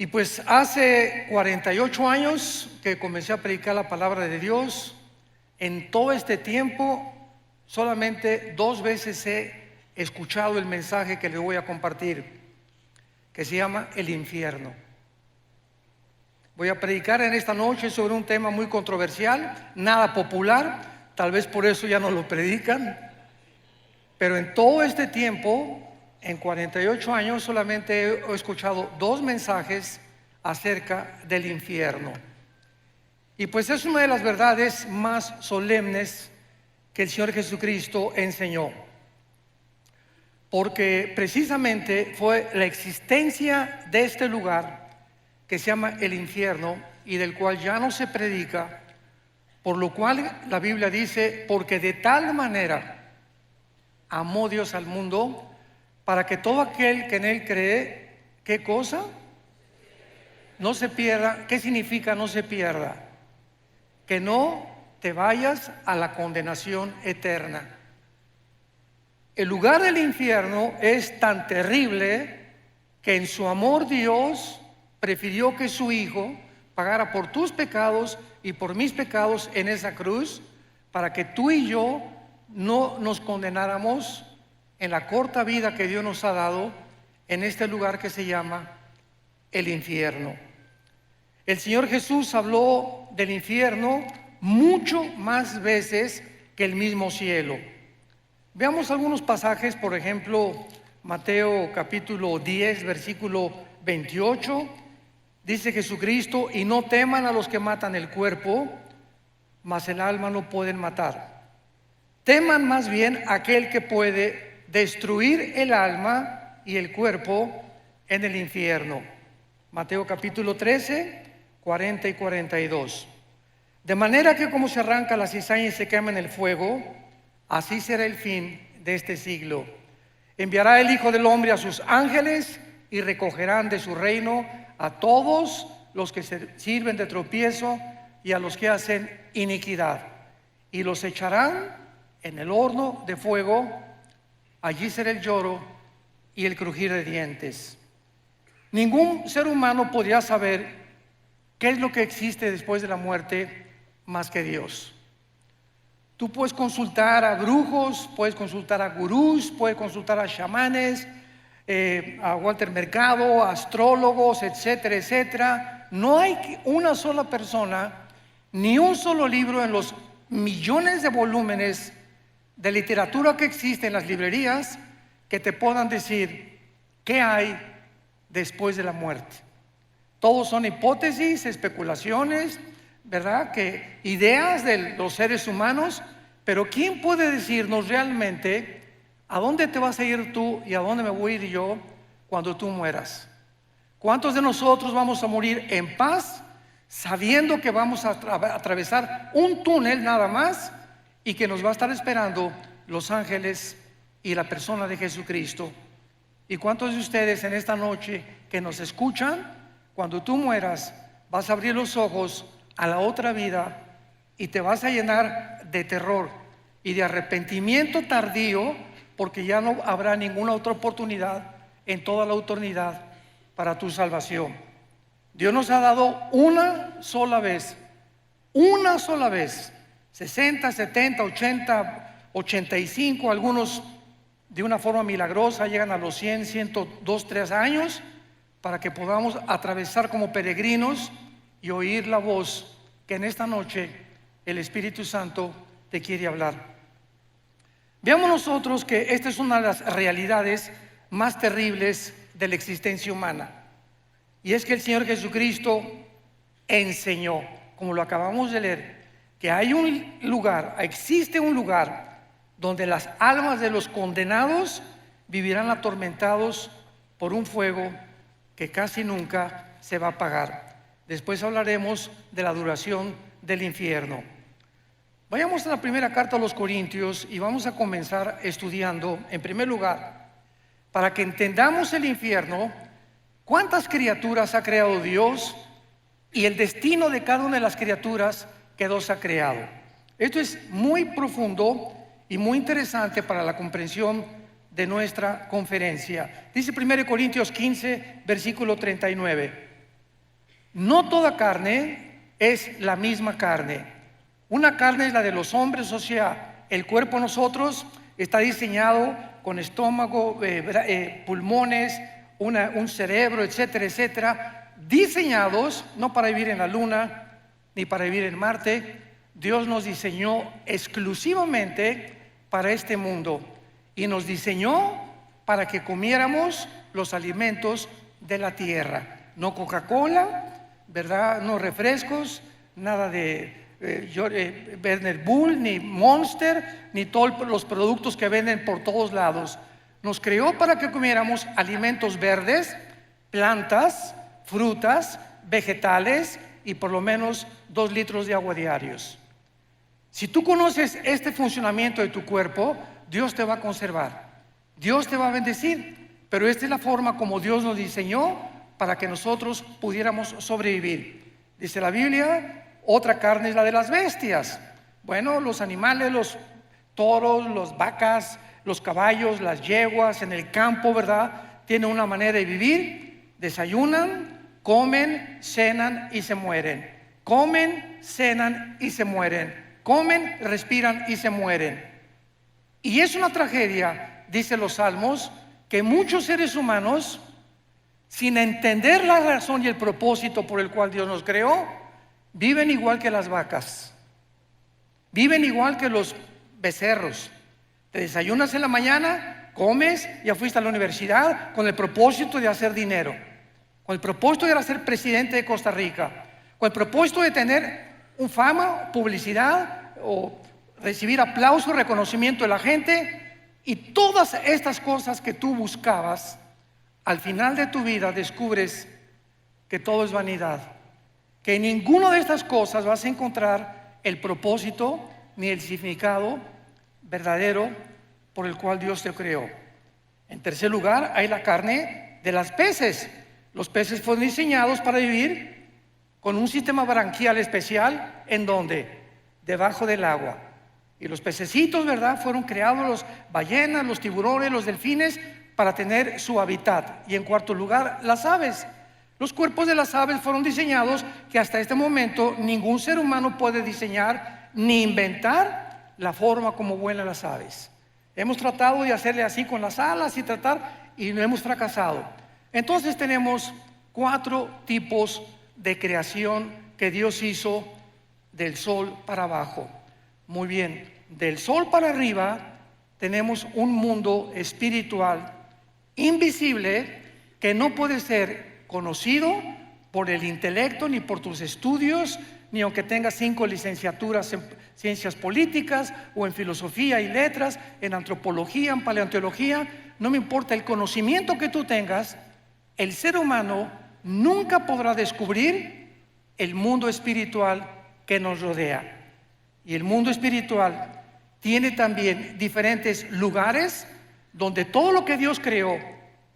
Y pues hace 48 años que comencé a predicar la palabra de Dios. En todo este tiempo solamente 2 veces he escuchado el mensaje que les voy a compartir, que se llama el infierno. Voy a predicar en esta noche sobre un tema muy controversial, nada popular, tal vez por eso ya no lo predican, pero en todo este tiempo, en 48 años, solamente he escuchado 2 mensajes acerca del infierno. Y pues es una de las verdades más solemnes que el Señor Jesucristo enseñó, porque precisamente fue la existencia de este lugar que se llama el infierno y del cual ya no se predica, por lo cual la Biblia dice: porque de tal manera amó Dios al mundo, para que todo aquel que en él cree, ¿qué cosa? No se pierda. ¿Qué significa no se pierda? Que no te vayas a la condenación eterna. El lugar del infierno es tan terrible que en su amor Dios prefirió que su Hijo pagara por tus pecados y por mis pecados en esa cruz, para que tú y yo no nos condenáramos en la corta vida que Dios nos ha dado en este lugar que se llama el infierno. El Señor Jesús habló del infierno mucho más veces que el mismo cielo. Veamos algunos pasajes, por ejemplo, Mateo capítulo 10, versículo 28. Dice Jesucristo: y no teman a los que matan el cuerpo, mas el alma no pueden matar. Teman más bien a aquel que puede destruir el alma y el cuerpo en el infierno. Mateo capítulo 13, 40 y 42. De manera que como se arranca la cizaña y se quema en el fuego, así será el fin de este siglo. Enviará el Hijo del Hombre a sus ángeles y recogerán de su reino a todos los que se sirven de tropiezo y a los que hacen iniquidad, y los echarán en el horno de fuego. Allí será el lloro y el crujir de dientes. Ningún ser humano podría saber qué es lo que existe después de la muerte más que Dios. Tú puedes consultar a brujos, puedes consultar a gurús, puedes consultar a chamanes, a Walter Mercado, a astrólogos, etcétera, etcétera. No hay una sola persona, ni un solo libro en los millones de volúmenes de literatura que existe en las librerías que te puedan decir qué hay después de la muerte. Todos son hipótesis, especulaciones, ¿verdad? Que ideas de los seres humanos, pero ¿quién puede decirnos realmente a dónde te vas a ir tú y a dónde me voy a ir yo cuando tú mueras? ¿Cuántos de nosotros vamos a morir en paz, sabiendo que vamos a atravesar un túnel nada más y que nos va a estar esperando los ángeles y la persona de Jesucristo? ¿Y cuántos de ustedes en esta noche que nos escuchan, cuando tú mueras, vas a abrir los ojos a la otra vida y te vas a llenar de terror y de arrepentimiento tardío, porque ya no habrá ninguna otra oportunidad en toda la eternidad para tu salvación? Dios nos ha dado una sola vez, 60, 70, 80, 85, algunos de una forma milagrosa llegan a los 100, 102, 3 años, para que podamos atravesar como peregrinos y oír la voz que en esta noche el Espíritu Santo te quiere hablar. Veamos nosotros que esta es una de las realidades más terribles de la existencia humana, y es que el Señor Jesucristo enseñó, como lo acabamos de leer, que hay un lugar, existe un lugar donde las almas de los condenados vivirán atormentados por un fuego que casi nunca se va a apagar. Después hablaremos de la duración del infierno. Vayamos a la primera carta a los Corintios y vamos a comenzar estudiando, en primer lugar, para que entendamos el infierno, cuántas criaturas ha creado Dios y el destino de cada una de las criaturas que Dios ha creado. Esto es muy profundo y muy interesante para la comprensión de nuestra conferencia. Dice 1 Corintios 15, versículo 39. No toda carne es la misma carne. Una carne es la de los hombres, o sea, el cuerpo de nosotros está diseñado con estómago, pulmones, un cerebro, etcétera, etcétera, diseñados no para vivir en la luna ni para vivir en Marte. Dios nos diseñó exclusivamente para este mundo y nos diseñó para que comiéramos los alimentos de la tierra. No Coca-Cola, ¿verdad? No refrescos, nada de Werner Bull, ni Monster, ni todos los productos que venden por todos lados. Nos creó para que comiéramos alimentos verdes, plantas, frutas, vegetales y por lo menos 2 litros de agua diarios. Si tú conoces este funcionamiento de tu cuerpo, Dios te va a conservar, Dios te va a bendecir, pero esta es la forma como Dios nos diseñó para que nosotros pudiéramos sobrevivir. Dice la Biblia, otra carne es la de las bestias. Bueno, los animales, los toros, las vacas, los caballos, las yeguas en el campo, ¿verdad? Tienen una manera de vivir, desayunan, comen, cenan y se mueren. Comen, cenan y se mueren. Comen, respiran y se mueren. Y es una tragedia, dicen los salmos, que muchos seres humanos, sin entender la razón y el propósito por el cual Dios nos creó, viven igual que las vacas, viven igual que los becerros. Te desayunas en la mañana, comes, ya fuiste a la universidad con el propósito de hacer dinero, con el propósito de ser presidente de Costa Rica, con el propósito de tener un fama, publicidad o recibir aplauso, reconocimiento de la gente. Y todas estas cosas que tú buscabas, al final de tu vida descubres que todo es vanidad, que en ninguna de estas cosas vas a encontrar el propósito ni el significado verdadero por el cual Dios te creó. En tercer lugar, hay la carne de las peces. Los peces fueron diseñados para vivir con un sistema branquial especial. ¿En dónde? Debajo del agua. Y los pececitos, ¿verdad? Fueron creados, los ballenas, los tiburones, los delfines, para tener su hábitat. Y en cuarto lugar, las aves. Los cuerpos de las aves fueron diseñados que hasta este momento ningún ser humano puede diseñar ni inventar la forma como vuelan las aves. Hemos tratado de hacerle así con las alas y no hemos fracasado. Entonces tenemos 4 tipos de creación que Dios hizo del sol para abajo. Muy bien, del sol para arriba tenemos un mundo espiritual invisible que no puede ser conocido por el intelecto ni por tus estudios, ni aunque tengas 5 licenciaturas en ciencias políticas o en filosofía y letras, en antropología, en paleontología. No me importa el conocimiento que tú tengas, el ser humano nunca podrá descubrir el mundo espiritual que nos rodea. Y el mundo espiritual tiene también diferentes lugares donde todo lo que Dios creó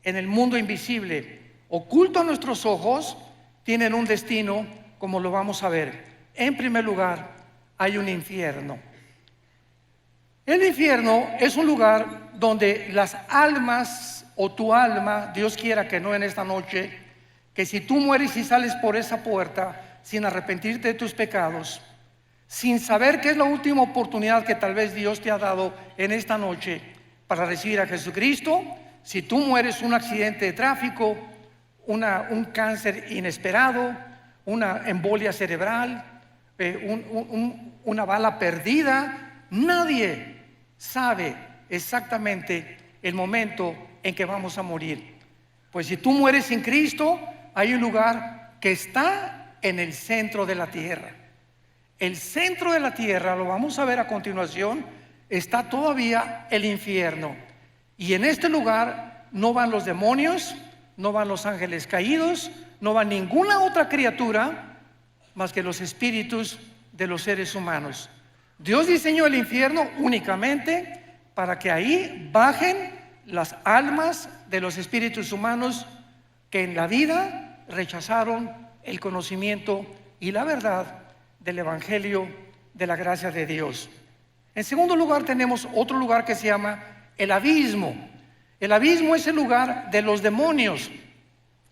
en el mundo invisible, oculto a nuestros ojos, tienen un destino, como lo vamos a ver. En primer lugar, hay un infierno. El infierno es un lugar donde las almas o tu alma, Dios quiera que no en esta noche, que si tú mueres y sales por esa puerta sin arrepentirte de tus pecados, sin saber que es la última oportunidad que tal vez Dios te ha dado en esta noche para recibir a Jesucristo, si tú mueres un accidente de tráfico, un cáncer inesperado, una embolia cerebral, una bala perdida, nadie sabe exactamente el momento en que vamos a morir. Pues si tú mueres sin Cristo, hay un lugar que está en el centro de la tierra. El centro de la tierra, lo vamos a ver a continuación, está todavía el infierno. Y en este lugar no van los demonios, no van los ángeles caídos, no va ninguna otra criatura más que los espíritus de los seres humanos. Dios diseñó el infierno únicamente para que ahí bajen las almas de los espíritus humanos que en la vida rechazaron el conocimiento y la verdad del evangelio de la gracia de Dios. En segundo lugar tenemos otro lugar que se llama el abismo. El abismo es el lugar de los demonios.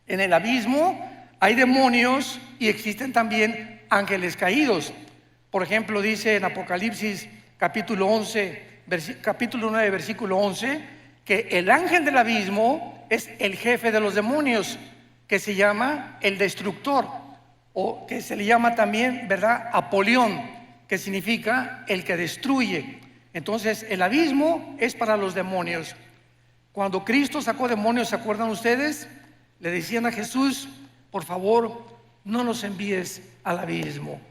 En el abismo Hay demonios y existen también ángeles caídos. Por ejemplo, dice en Apocalipsis capítulo 9, versículo 11, que el ángel del abismo es el jefe de los demonios, que se llama el destructor, o que se le llama también, ¿verdad?, Apolión, que significa el que destruye. Entonces, el abismo es para los demonios. Cuando Cristo sacó demonios, ¿se acuerdan ustedes? Le decían a Jesús: por favor, no nos envíes al abismo.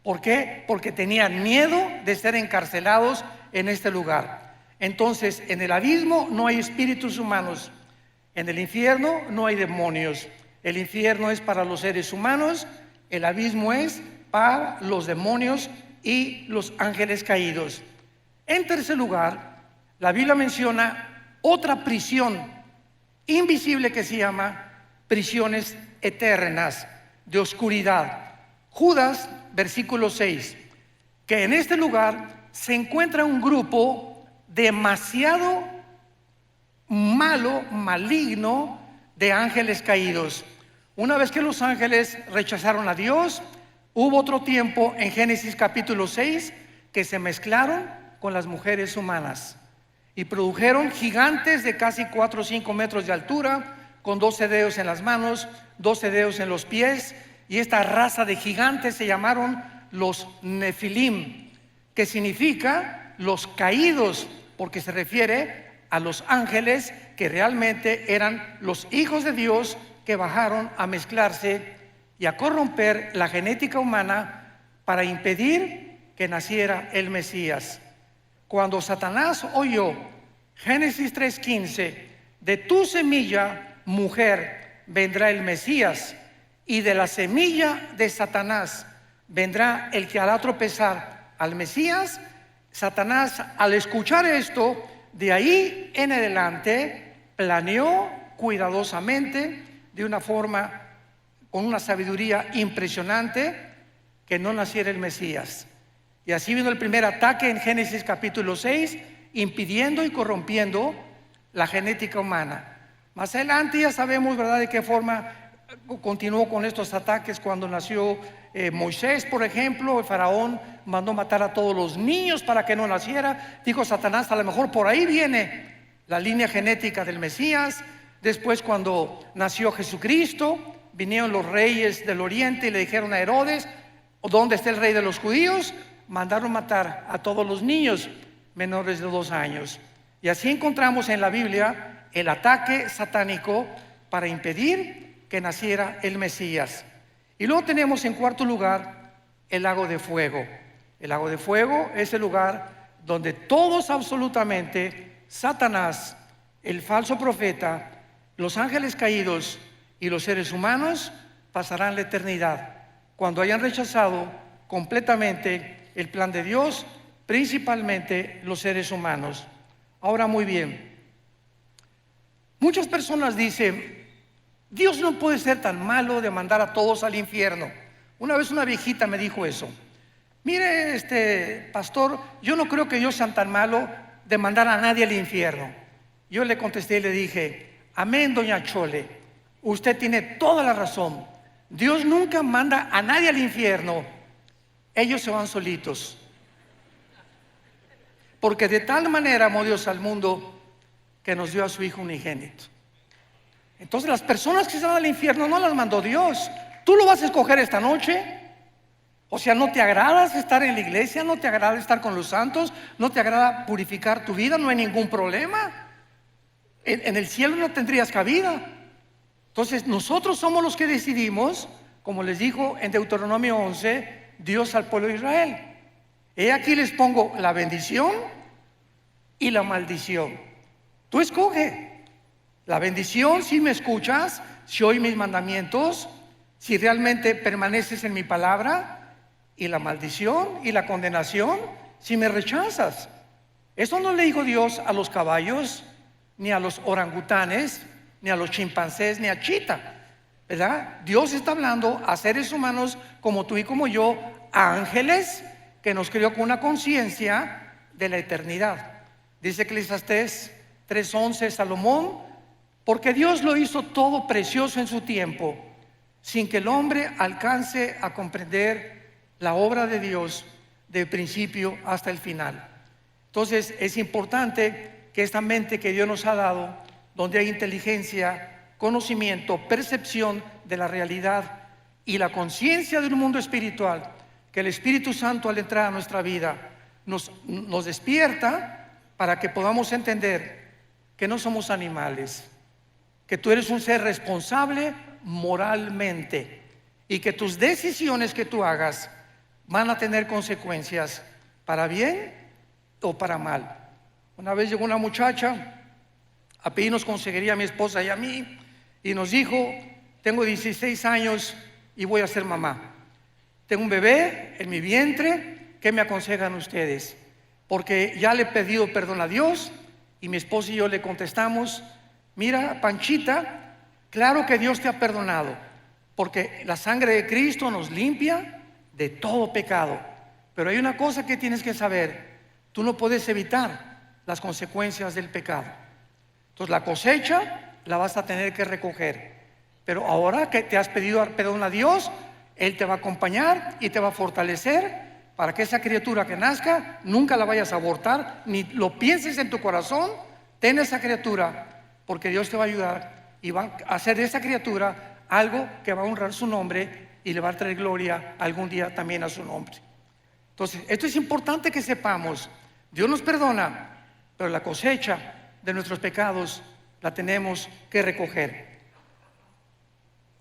¿Por qué? Porque tenían miedo de ser encarcelados en este lugar. Entonces, en el abismo no hay espíritus humanos, en el infierno no hay demonios. El infierno es para los seres humanos, el abismo es para los demonios y los ángeles caídos. En tercer lugar, la Biblia menciona otra prisión invisible que se llama prisiones eternas de oscuridad. Judas, versículo 6, que en este lugar se encuentra un grupo demasiado malo, maligno, de ángeles caídos. Una vez que los ángeles rechazaron a Dios, hubo otro tiempo en Génesis capítulo 6 que se mezclaron con las mujeres humanas y produjeron gigantes de casi 4 o 5 metros de altura, con 12 dedos en las manos, 12 dedos en los pies, y esta raza de gigantes se llamaron los Nefilim, que significa los caídos, porque se refiere a los ángeles que realmente eran los hijos de Dios, que bajaron a mezclarse y a corromper la genética humana para impedir que naciera el Mesías. Cuando Satanás oyó Génesis 3:15, de tu semilla, mujer, vendrá el Mesías, y de la semilla de Satanás vendrá el que hará tropezar al Mesías, Satanás, al escuchar esto, de ahí en adelante planeó cuidadosamente, de una forma, con una sabiduría impresionante, que no naciera el Mesías. Y así vino el primer ataque en Génesis capítulo 6, impidiendo y corrompiendo la genética humana. Más adelante ya sabemos, ¿verdad?, de qué forma continuó con estos ataques cuando nació Moisés, por ejemplo. El faraón mandó matar a todos los niños para que no naciera. Dijo Satanás: a lo mejor por ahí viene la línea genética del Mesías. Después, cuando nació Jesucristo, vinieron los reyes del oriente y le dijeron a Herodes: ¿dónde está el rey de los judíos? Mandaron matar a todos los niños menores de 2 años. Y así encontramos en la Biblia el ataque satánico para impedir que naciera el Mesías. Y luego tenemos en cuarto lugar el lago de fuego. El lago de fuego es el lugar donde todos, absolutamente, Satanás, el falso profeta, los ángeles caídos y los seres humanos pasarán la eternidad cuando hayan rechazado completamente el plan de Dios, principalmente los seres humanos. Ahora, muy bien, muchas personas dicen: Dios no puede ser tan malo de mandar a todos al infierno. Una vez una viejita me dijo eso: mire, pastor, yo no creo que Dios sea tan malo de mandar a nadie al infierno. Yo le contesté y le dije: amén, doña Chole, usted tiene toda la razón. Dios nunca manda a nadie al infierno, ellos se van solitos. Porque de tal manera amó Dios al mundo que nos dio a su Hijo unigénito. Entonces, las personas que se van al infierno no las mandó Dios. ¿Tú lo vas a escoger esta noche? O sea, ¿no te agrada estar en la iglesia? ¿No te agrada estar con los santos? ¿No te agrada purificar tu vida? No hay ningún problema. En el cielo no tendrías cabida. Entonces, nosotros somos los que decidimos, como les dijo en Deuteronomio 11, Dios al pueblo de Israel: he aquí les pongo la bendición y la maldición. Tú escoge. La bendición, si me escuchas, si oyes mis mandamientos, si realmente permaneces en mi palabra, y la maldición y la condenación, si me rechazas. Eso no le dijo Dios a los caballos, ni a los orangutanes, ni a los chimpancés, ni a Chita, ¿verdad? Dios está hablando a seres humanos como tú y como yo, a ángeles que nos creó con una conciencia de la eternidad. Dice Eclesiastés 3:11, Salomón: porque Dios lo hizo todo precioso en su tiempo. sin que el hombre alcance a comprender la obra de Dios del principio hasta el final. Entonces es importante que esta mente que Dios nos ha dado, donde hay inteligencia, conocimiento, percepción de la realidad y la conciencia del mundo espiritual, que el Espíritu Santo al entrar a nuestra vida nos despierta para que podamos entender que no somos animales, que tú eres un ser responsable moralmente y que tus decisiones que tú hagas van a tener consecuencias para bien o para mal. Una vez llegó una muchacha a pedirnos consejería a mi esposa y a mí y nos dijo: tengo 16 años y voy a ser mamá. Tengo un bebé en mi vientre, ¿qué me aconsejan ustedes? Porque ya le he pedido perdón a Dios y mi esposa y yo le contestamos: mira, Panchita, claro que Dios te ha perdonado, porque la sangre de Cristo nos limpia de todo pecado. Pero hay una cosa que tienes que saber: tú no puedes evitar las consecuencias del pecado. Entonces la cosecha la vas a tener que recoger. Pero ahora que te has pedido perdón a Dios, Él te va a acompañar y te va a fortalecer para que esa criatura que nazca nunca la vayas a abortar, ni lo pienses en tu corazón. Ten esa criatura, porque Dios te va a ayudar y va a hacer de esa criatura algo que va a honrar su nombre y le va a traer gloria algún día también a su nombre. Entonces, esto es importante que sepamos. Dios nos perdona, pero la cosecha de nuestros pecados la tenemos que recoger.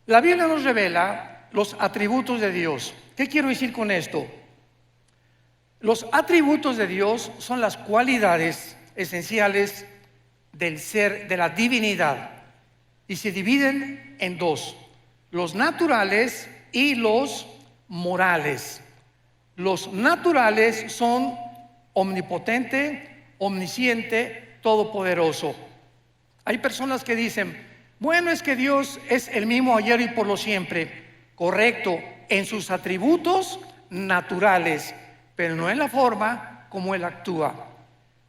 La Biblia nos revela los atributos de Dios. ¿Qué quiero decir con esto? Los atributos de Dios son las cualidades esenciales del ser, de la divinidad, y se dividen en dos: los naturales y los morales. Los naturales son omnipotente, omnisciente, todopoderoso. Hay personas que dicen: bueno, es que Dios es el mismo ayer y por lo siempre. Correcto, en sus atributos naturales, pero no en la forma como Él actúa.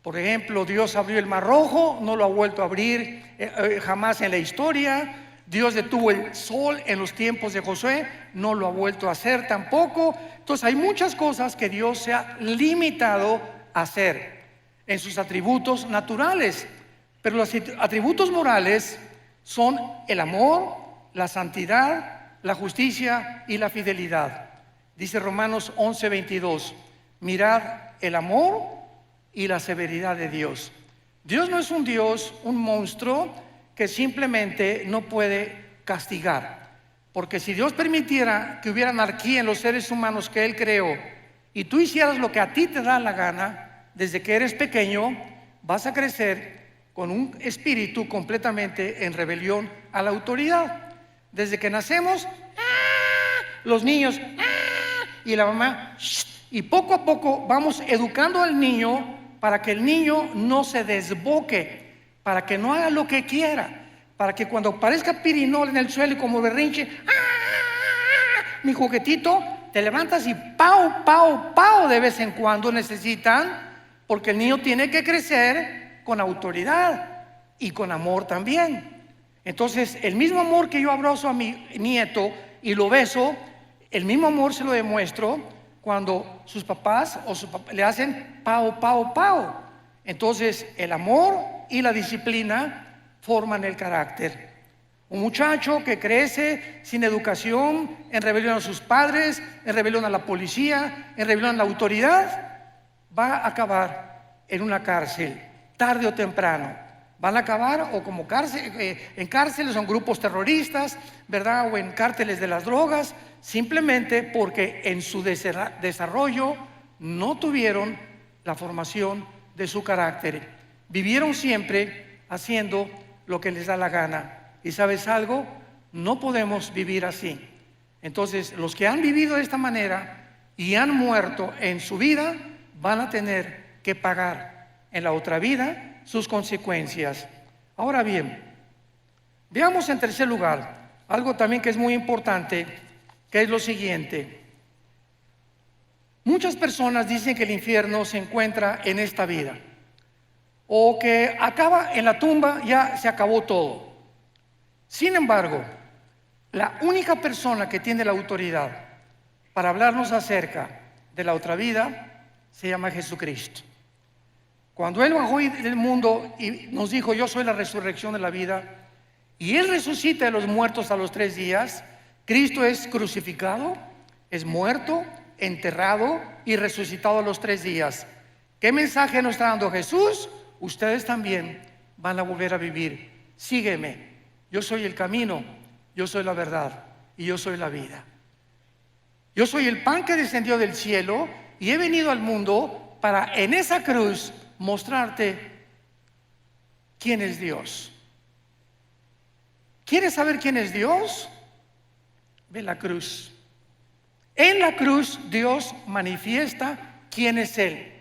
Por ejemplo, Dios abrió el Mar Rojo, no lo ha vuelto a abrir jamás en la historia. Dios detuvo el sol en los tiempos de Josué, no lo ha vuelto a hacer tampoco. Entonces hay muchas cosas que Dios se ha limitado a hacer en sus atributos naturales, pero los atributos morales son el amor, la santidad, la justicia y la fidelidad. Dice Romanos 11:22: mirad el amor y la severidad de Dios. Dios no es un Dios, un monstruo que simplemente no puede castigar, porque si Dios permitiera que hubiera anarquía en los seres humanos que Él creó y tú hicieras lo que a ti te da la gana, desde que eres pequeño vas a crecer con un espíritu completamente en rebelión a la autoridad. Desde que nacemos, los niños, y la mamá, y poco a poco vamos educando al niño para que el niño no se desboque, para que no haga lo que quiera, para que cuando aparezca pirinol en el suelo y como berrinche, mi juguetito, te levantas y pau, pau, pau de vez en cuando necesitan, porque el niño tiene que crecer con autoridad y con amor también. Entonces, el mismo amor que yo abrazo a mi nieto y lo beso, el mismo amor se lo demuestro cuando sus papás le hacen pau, pau, pau. Entonces, el amor y la disciplina forman el carácter. Un muchacho que crece sin educación, en rebelión a sus padres, en rebelión a la policía, en rebelión a la autoridad, va a acabar en una cárcel, tarde o temprano. Van a acabar o como en cárceles o en grupos terroristas, ¿verdad? O en cárteles de las drogas, simplemente porque en su desarrollo no tuvieron la formación de su carácter. Vivieron siempre haciendo lo que les da la gana. ¿Y sabes algo? No podemos vivir así. Entonces, los que han vivido de esta manera y han muerto en su vida, van a tener que pagar en la otra vida sus consecuencias. Ahora bien, veamos en tercer lugar algo también que es muy importante, que es lo siguiente. Muchas personas dicen que el infierno se encuentra en esta vida, o que acaba en la tumba, ya se acabó todo. Sin embargo, La única persona que tiene la autoridad para hablarnos acerca de la otra vida se llama Jesucristo. Cuando Él bajó del mundo y nos dijo: yo soy la resurrección de la vida, y Él resucita de los muertos a los 3 días, Cristo es crucificado, es muerto, enterrado y resucitado a los 3 días. ¿Qué mensaje nos está dando Jesús? Ustedes también van a volver a vivir. Sígueme, yo soy el camino, yo soy la verdad y yo soy la vida. Yo soy el pan que descendió del cielo y he venido al mundo para en esa cruz mostrarte quién es Dios. ¿Quieres saber quién es Dios? Ve la cruz. En la cruz Dios manifiesta quién es Él.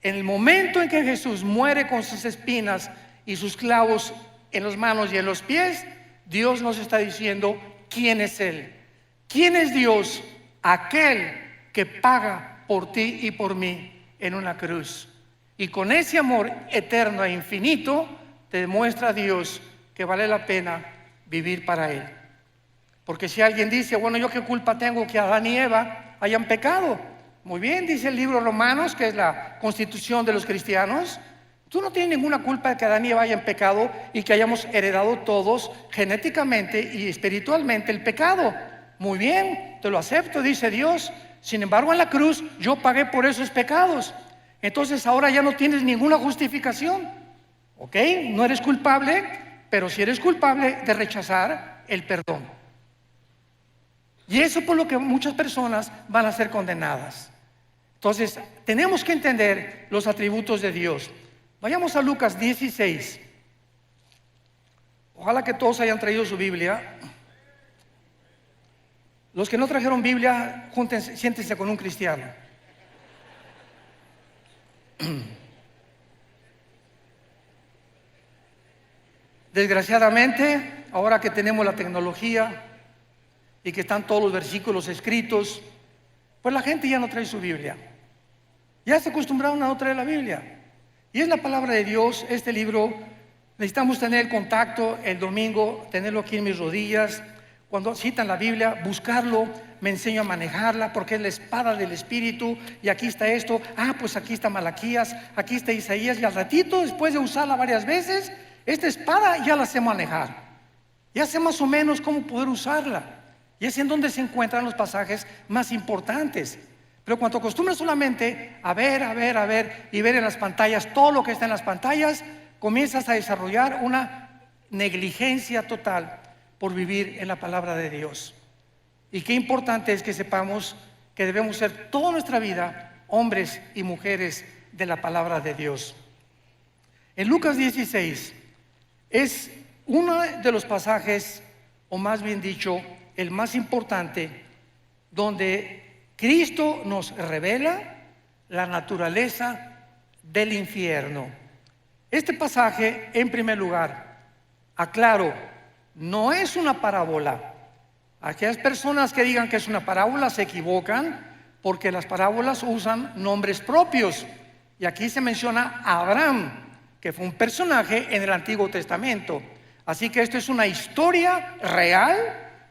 En el momento en que Jesús muere con sus espinas y sus clavos en las manos y en los pies, Dios nos está diciendo quién es Él. ¿Quién es Dios? Aquel que paga por ti y por mí en una cruz. Y con ese amor eterno e infinito te demuestra a Dios que vale la pena vivir para Él. Porque si alguien dice: bueno, ¿yo qué culpa tengo que Adán y Eva hayan pecado? Muy bien, dice el libro de Romanos, que es la constitución de los cristianos: tú no tienes ninguna culpa de que Adán y Eva hayan pecado y que hayamos heredado todos genéticamente y espiritualmente el pecado. Muy bien, te lo acepto, dice Dios. Sin embargo, en la cruz yo pagué por esos pecados. Entonces ahora ya no tienes ninguna justificación. ¿Ok? No eres culpable, pero sí eres culpable de rechazar el perdón. Y eso por lo que muchas personas van a ser condenadas. Entonces, tenemos que entender los atributos de Dios. Vayamos a Lucas 16. Ojalá que todos hayan traído su Biblia. Los que no trajeron Biblia, júntense, siéntense con un cristiano. Desgraciadamente, ahora que tenemos la tecnología y que están todos los versículos escritos, pues la gente ya no trae su Biblia. Ya se acostumbraron a no traer la Biblia. Y es la palabra de Dios. Este libro necesitamos tener el contacto el domingo, tenerlo aquí en mis rodillas. Cuando citan la Biblia, buscarlo, me enseño a manejarla porque es la espada del Espíritu. Y aquí está esto, pues aquí está Malaquías, aquí está Isaías. Y al ratito, después de usarla varias veces, esta espada ya la sé manejar. Ya sé más o menos cómo poder usarla. Y es en donde se encuentran los pasajes más importantes. Pero cuando acostumbras solamente a ver y ver en las pantallas todo lo que está en las pantallas, comienzas a desarrollar una negligencia total por vivir en la palabra de Dios. Y qué importante es que sepamos que debemos ser toda nuestra vida hombres y mujeres de la palabra de Dios. En Lucas 16 es uno de los pasajes, o más bien dicho, el más importante, donde Cristo nos revela la naturaleza del infierno. Este pasaje, en primer lugar, aclaro, no es una parábola. Aquellas personas que digan que es una parábola se equivocan, porque las parábolas usan nombres propios. Y aquí se menciona a Abraham, que fue un personaje en el Antiguo Testamento. Así que esto es una historia real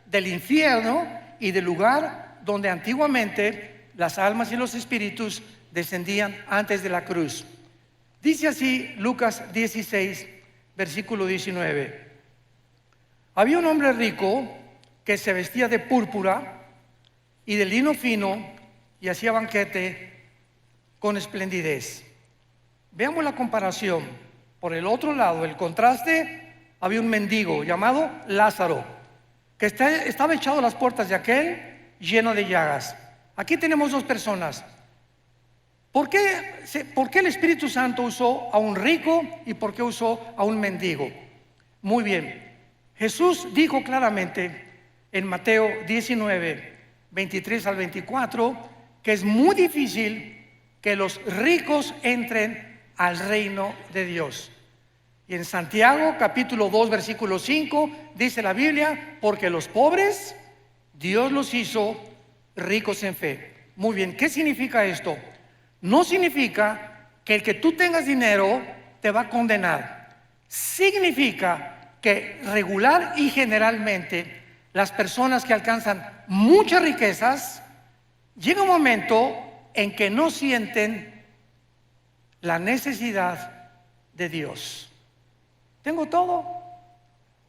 del infierno y del lugar donde antiguamente las almas y los espíritus descendían antes de la cruz. Dice así Lucas 16, versículo 19. Había un hombre rico que se vestía de púrpura y de lino fino y hacía banquete con esplendidez. Veamos la comparación. Por el otro lado, el contraste, había un mendigo llamado Lázaro, que estaba echado a las puertas de aquel lleno de llagas. Aquí tenemos dos personas. ¿Por qué el Espíritu Santo usó a un rico y por qué usó a un mendigo? Muy bien. Jesús dijo claramente en Mateo 19, 23 al 24, que es muy difícil que los ricos entren al reino de Dios. Y en Santiago capítulo 2 versículo 5 dice la Biblia: porque los pobres Dios los hizo ricos en fe. Muy bien, ¿qué significa esto? No significa que el que tú tengas dinero te va a condenar. Significa que regular y generalmente las personas que alcanzan muchas riquezas, llega un momento en que no sienten la necesidad de Dios. Tengo todo,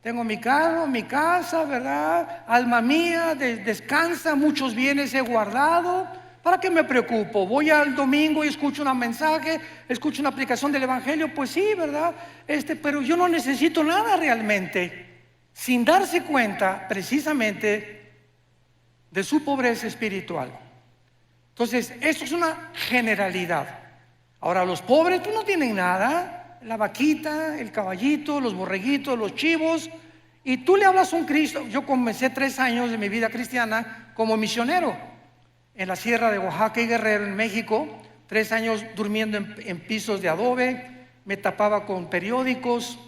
tengo mi carro, mi casa, ¿verdad? Alma mía, descansa, muchos bienes he guardado. ¿Para qué me preocupo? Voy al domingo y escucho un mensaje, escucho una aplicación del Evangelio, pues sí, ¿verdad? Pero yo no necesito nada realmente, sin darse cuenta precisamente de su pobreza espiritual. Entonces, esto es una generalidad. Ahora, los pobres pues no tienen nada, la vaquita, el caballito, los borreguitos, los chivos, y tú le hablas a un Cristo. Yo comencé 3 años de mi vida cristiana como misionero en la sierra de Oaxaca y Guerrero, en México. 3 años durmiendo en pisos de adobe, me tapaba con periódicos,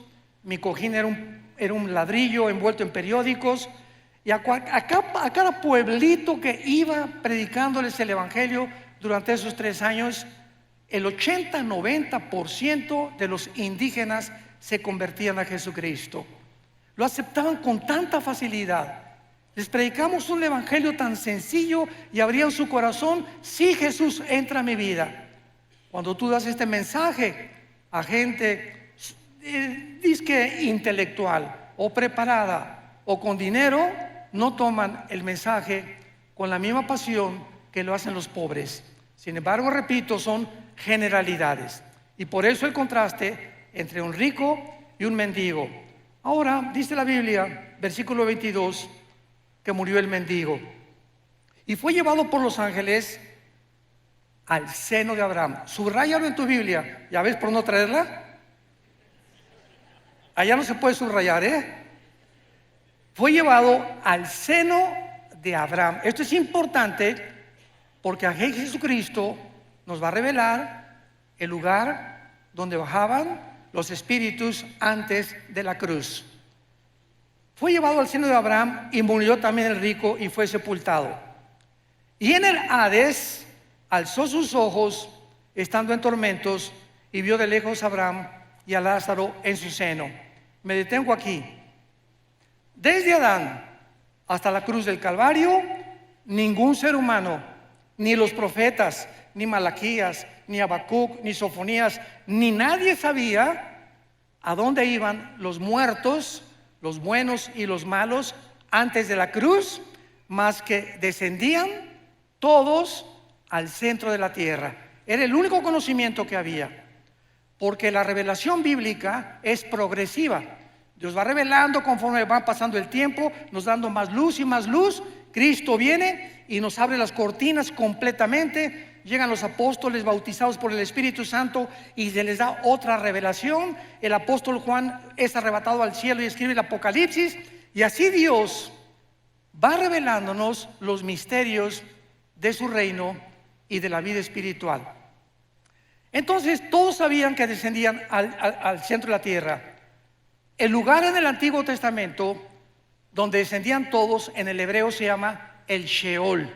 mi cojín era un ladrillo envuelto en periódicos, y a cada pueblito que iba predicándoles el Evangelio durante esos 3 años, el 80-90% de los indígenas se convertían a Jesucristo. Lo aceptaban con tanta facilidad. Les predicamos un evangelio tan sencillo y abrían su corazón: sí, Jesús, entra a mi vida. Cuando tú das este mensaje a gente disque intelectual o preparada o con dinero, no toman el mensaje con la misma pasión que lo hacen los pobres. Sin embargo, repito, son generalidades, y por eso el contraste entre un rico y un mendigo. Ahora dice la Biblia, versículo 22, que murió el mendigo y fue llevado por los ángeles al seno de Abraham. Subráyalo en tu Biblia. ¿Ya ves por no traerla? Allá no se puede subrayar, Fue llevado al seno de Abraham. Esto es importante porque aquí Jesucristo nos va a revelar el lugar donde bajaban los espíritus antes de la cruz. Fue llevado al seno de Abraham y murió también el rico y fue sepultado. Y en el Hades alzó sus ojos estando en tormentos y vio de lejos a Abraham y a Lázaro en su seno. Me detengo aquí. Desde Adán hasta la cruz del Calvario, ningún ser humano, ni los profetas, ni Malaquías, ni Habacuc, ni Sofonías, ni nadie sabía a dónde iban los muertos, los buenos y los malos, antes de la cruz, más que descendían todos al centro de la tierra. Era el único conocimiento que había, porque la revelación bíblica es progresiva. Dios va revelando conforme va pasando el tiempo, nos dando más luz y más luz. Cristo viene y nos abre las cortinas completamente. Llegan los apóstoles bautizados por el Espíritu Santo y se les da otra revelación. El apóstol Juan es arrebatado al cielo y escribe el Apocalipsis. Y así Dios va revelándonos los misterios de su reino y de la vida espiritual. Entonces todos sabían que descendían al centro de la tierra. El lugar en el Antiguo Testamento donde descendían todos, en el hebreo se llama el Sheol.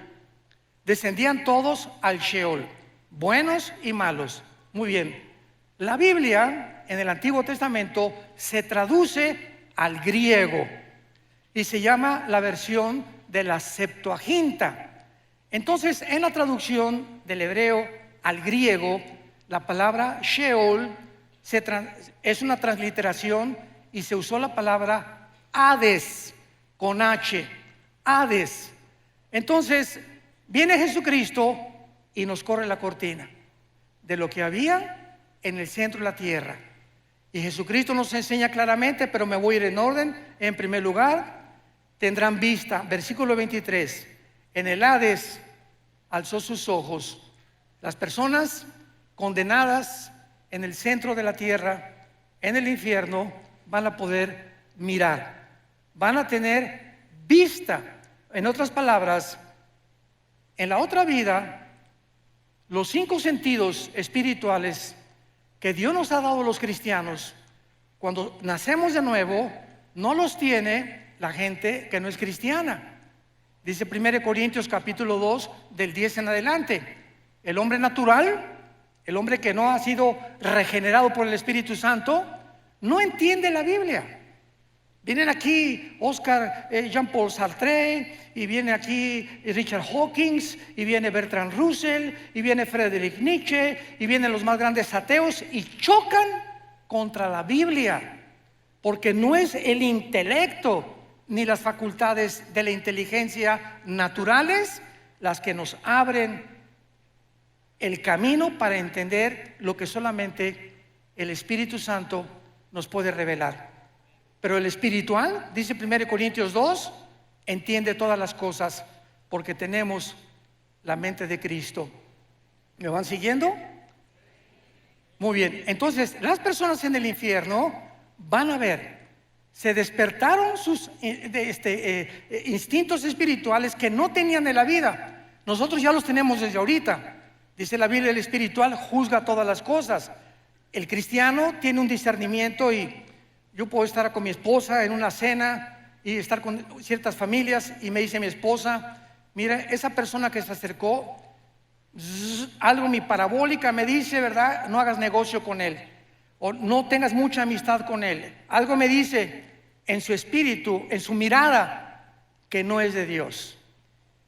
Descendían todos al Sheol, buenos y malos. Muy bien. La Biblia en el Antiguo Testamento se traduce al griego y se llama la versión de la Septuaginta. Entonces, en la traducción del hebreo al griego, la palabra Sheol es una transliteración y se usó la palabra Hades con H, Hades. Entonces, viene Jesucristo y nos corre la cortina de lo que había en el centro de la tierra. Y Jesucristo nos enseña claramente, pero me voy a ir en orden. En primer lugar, tendrán vista, versículo 23, en el Hades alzó sus ojos. Las personas condenadas en el centro de la tierra, en el infierno, van a poder mirar, van a tener vista. En otras palabras, en la otra vida, los 5 sentidos espirituales que Dios nos ha dado a los cristianos, cuando nacemos de nuevo, no los tiene la gente que no es cristiana. Dice 1 Corintios capítulo 2, del 10 en adelante. El hombre natural, el hombre que no ha sido regenerado por el Espíritu Santo, no entiende la Biblia. Vienen aquí Oscar Jean-Paul Sartre, y viene aquí Richard Hawkins, y viene Bertrand Russell, y viene Friedrich Nietzsche, y vienen los más grandes ateos y chocan contra la Biblia, porque no es el intelecto ni las facultades de la inteligencia naturales las que nos abren el camino para entender lo que solamente el Espíritu Santo nos puede revelar. Pero el espiritual, dice 1 Corintios 2, entiende todas las cosas porque tenemos la mente de Cristo. ¿Me van siguiendo? Muy bien, entonces las personas en el infierno van a ver, se despertaron sus instintos espirituales que no tenían en la vida. Nosotros ya los tenemos desde ahorita. Dice la Biblia, el espiritual juzga todas las cosas. El cristiano tiene un discernimiento, y yo puedo estar con mi esposa en una cena y estar con ciertas familias, y me dice mi esposa: mira, esa persona que se acercó, algo mi parabólica me dice, ¿verdad? No hagas negocio con él, o no tengas mucha amistad con él. Algo me dice en su espíritu, en su mirada, que no es de Dios.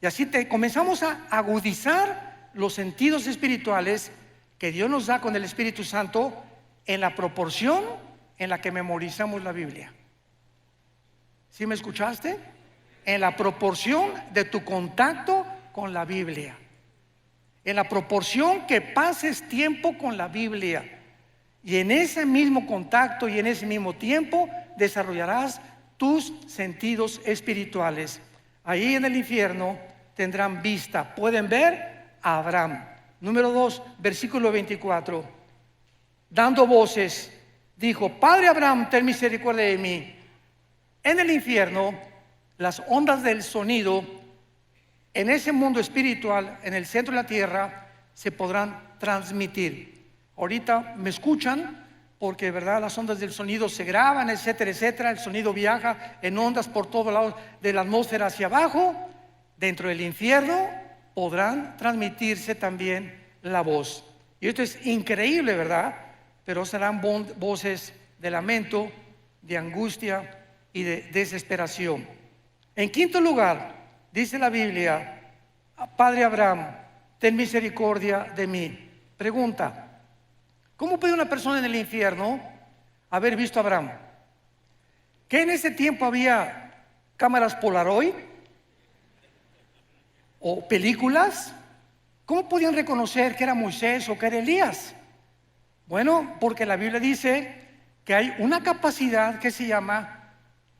Y así comenzamos a agudizar los sentidos espirituales que Dios nos da con el Espíritu Santo en la proporción en la que memorizamos la Biblia. ¿Sí me escuchaste? En la proporción de tu contacto con la Biblia, en la proporción que pases tiempo con la Biblia, y en ese mismo contacto y en ese mismo tiempo desarrollarás tus sentidos espirituales. Ahí en el infierno tendrán vista, pueden ver a Abraham. Número 2, versículo 24. Dando voces, dijo: Padre Abraham, ten misericordia de mí. En el infierno, las ondas del sonido, en ese mundo espiritual, en el centro de la tierra, se podrán transmitir. Ahorita me escuchan porque, ¿verdad?, las ondas del sonido se graban, etcétera, etcétera. El sonido viaja en ondas por todos lados de la atmósfera hacia abajo. Dentro del infierno podrán transmitirse también la voz. Y esto es increíble, ¿verdad? Pero serán voces de lamento, de angustia y de desesperación. En quinto lugar, dice la Biblia: Padre Abraham, ten misericordia de mí. Pregunta: ¿cómo puede una persona en el infierno haber visto a Abraham? ¿Que en ese tiempo había cámaras Polaroid o películas? ¿Cómo podían reconocer que era Moisés o que era Elías? Bueno, porque la Biblia dice que hay una capacidad que se llama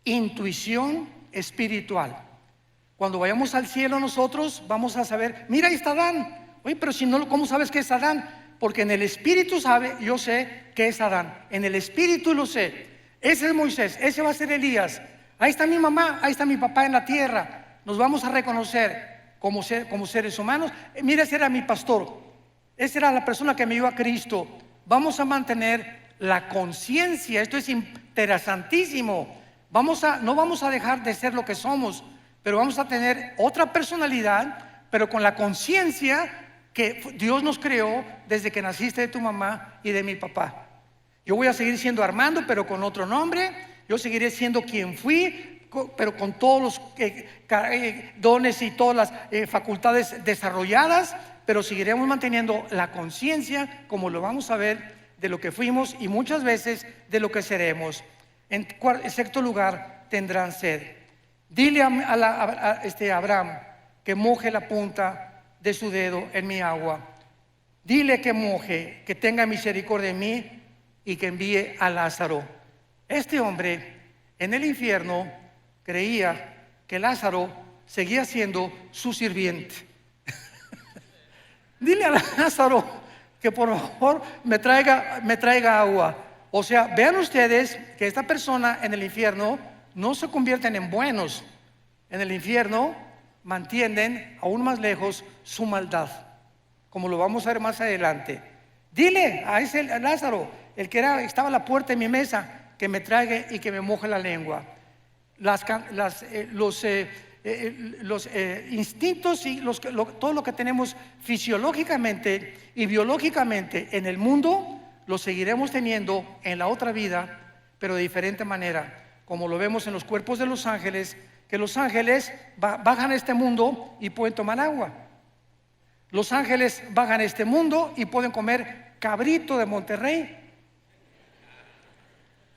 intuición espiritual. Cuando vayamos al cielo nosotros vamos a saber: mira, ahí está Adán. Oye, pero si no, ¿cómo sabes que es Adán? Porque en el espíritu yo sé que es Adán. En el espíritu lo sé. Ese es Moisés, ese va a ser Elías. Ahí está mi mamá, ahí está mi papá en la tierra. Nos vamos a reconocer como seres humanos. Mira, ese era mi pastor, esa era la persona que me dio a Cristo. Vamos a mantener la conciencia. Esto es interesantísimo. No vamos a dejar de ser lo que somos, pero vamos a tener otra personalidad, pero con la conciencia que Dios nos creó desde que naciste de tu mamá y de mi papá. Yo voy a seguir siendo Armando, pero con otro nombre. Yo seguiré siendo quien fui, pero con todos los dones y todas las facultades desarrolladas, pero seguiremos manteniendo la conciencia, como lo vamos a ver, de lo que fuimos y muchas veces de lo que seremos. En sexto lugar, tendrán sed. Dile a Abraham que moje la punta de su dedo en mi agua. Dile que moje, que tenga misericordia de mí y que envíe a Lázaro. Este hombre en el infierno creía que Lázaro seguía siendo su sirviente. Dile a Lázaro que por favor me traiga agua. O sea, vean ustedes que esta persona en el infierno no se convierten en buenos. En el infierno mantienen aún más lejos su maldad, como lo vamos a ver más adelante. Dile a ese Lázaro, el que estaba a la puerta de mi mesa, que me traiga y que me moje la lengua. Los instintos y todo lo que tenemos fisiológicamente y biológicamente en el mundo, lo seguiremos teniendo en la otra vida, pero de diferente manera. como lo vemos en los cuerpos de los ángeles, que los ángeles bajan a este mundo y pueden tomar agua. Los ángeles bajan a este mundo y pueden comer cabrito de Monterrey.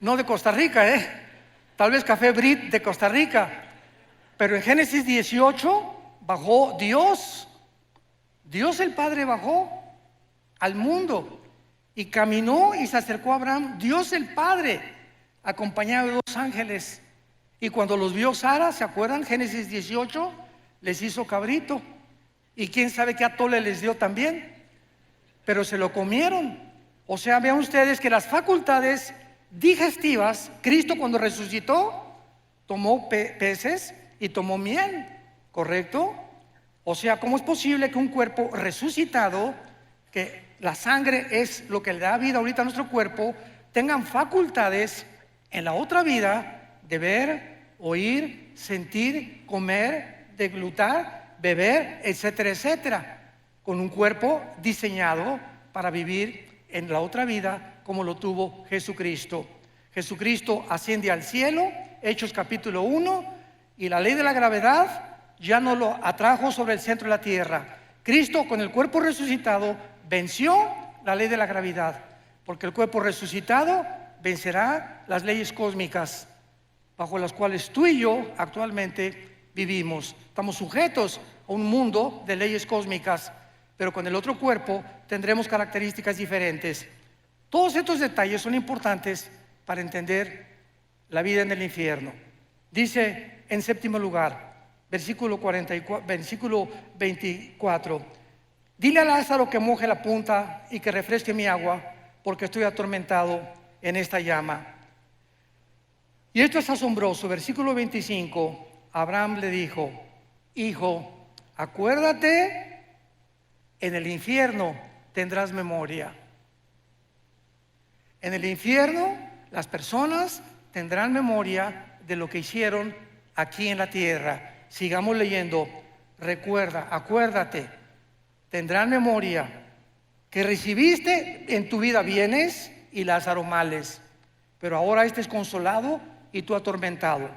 No de Costa Rica, tal vez café Brit de Costa Rica. Pero en Génesis 18 bajó Dios. Dios el Padre bajó al mundo y caminó y se acercó a Abraham. Dios el Padre, acompañado de dos ángeles. Y cuando los vio Sara, ¿se acuerdan? Génesis 18, les hizo cabrito. Y quién sabe qué atole les dio también. Pero se lo comieron. O sea, vean ustedes que las facultades digestivas, Cristo cuando resucitó, tomó peces y tomó miel, ¿correcto? O sea, ¿cómo es posible que un cuerpo resucitado, que la sangre es lo que le da vida ahorita a nuestro cuerpo, tengan facultades en la otra vida de ver, oír, sentir, comer, deglutar, beber, etcétera, etcétera, con un cuerpo diseñado para vivir en la otra vida como lo tuvo Jesucristo? Jesucristo asciende al cielo, Hechos capítulo 1, y la ley de la gravedad ya no lo atrajo sobre el centro de la tierra. Cristo con el cuerpo resucitado venció la ley de la gravedad, porque el cuerpo resucitado vencerá las leyes cósmicas bajo las cuales tú y yo actualmente vivimos. Estamos sujetos a un mundo de leyes cósmicas, pero con el otro cuerpo tendremos características diferentes. Todos estos detalles son importantes para entender la vida en el infierno. Dice en séptimo lugar, versículo 24, dile a Lázaro que moje la punta y que refresque mi agua, porque estoy atormentado en esta llama. Y esto es asombroso. Versículo 25, Abraham le dijo: hijo, acuérdate, en el infierno tendrás memoria. En el infierno las personas tendrán memoria de lo que hicieron aquí en la tierra. Sigamos leyendo. Recuerda, acuérdate, tendrán memoria que recibiste en tu vida bienes y Lázaro males, pero ahora este es consolado y tú atormentado.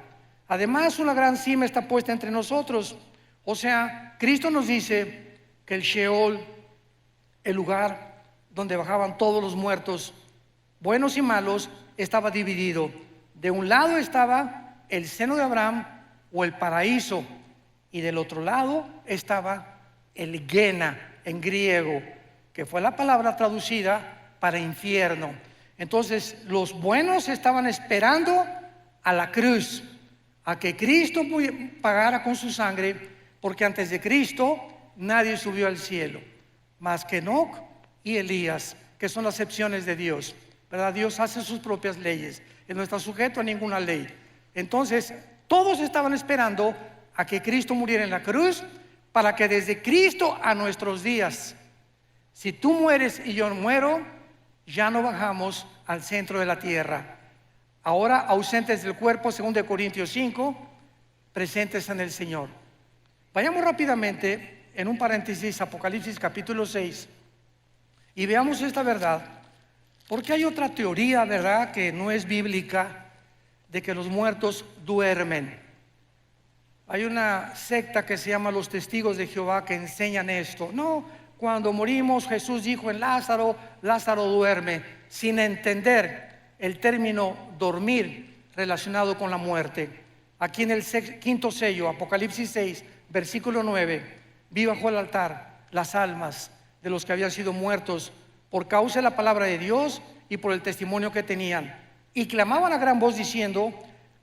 Además, una gran cima está puesta entre nosotros. O sea, Cristo nos dice que el Sheol, el lugar donde bajaban todos los muertos, buenos y malos, estaba dividido. De un lado estaba el seno de Abraham o el paraíso, y del otro lado estaba el Gena en griego, que fue la palabra traducida para infierno. Entonces los buenos estaban esperando a la cruz, a que Cristo pagara con su sangre, porque antes de Cristo nadie subió al cielo, más que Enoc y Elías, que son las excepciones de Dios, ¿verdad? Dios hace sus propias leyes, Él no está sujeto a ninguna ley. Entonces todos estaban esperando a que Cristo muriera en la cruz, para que desde Cristo a nuestros días, si tú mueres y yo muero, ya no bajamos al centro de la tierra. Ahora ausentes del cuerpo, según de Corintios 5, presentes en el Señor. Vayamos rápidamente en un paréntesis, Apocalipsis capítulo 6, y veamos esta verdad, porque hay otra teoría, ¿verdad?, que no es bíblica, de que los muertos duermen. Hay una secta que se llama los Testigos de Jehová que enseñan esto. No, cuando morimos Jesús dijo en Lázaro, Lázaro duerme, sin entender el término dormir relacionado con la muerte. Aquí en el quinto sello, Apocalipsis 6, versículo 9, vi bajo el altar las almas de los que habían sido muertos por causa de la palabra de Dios y por el testimonio que tenían, y clamaban a gran voz diciendo: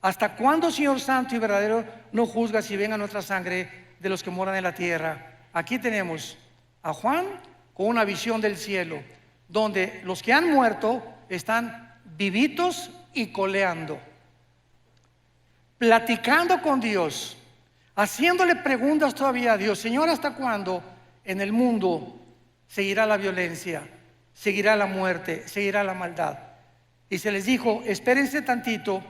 ¿hasta cuándo, Señor santo y verdadero, no juzgas y venga nuestra sangre de los que moran en la tierra? Aquí tenemos a Juan con una visión del cielo, donde los que han muerto están vivitos y coleando, platicando con Dios, haciéndole preguntas todavía a Dios. Señor, ¿hasta cuándo en el mundo seguirá la violencia, seguirá la muerte, seguirá la maldad? Y se les dijo: espérense tantito,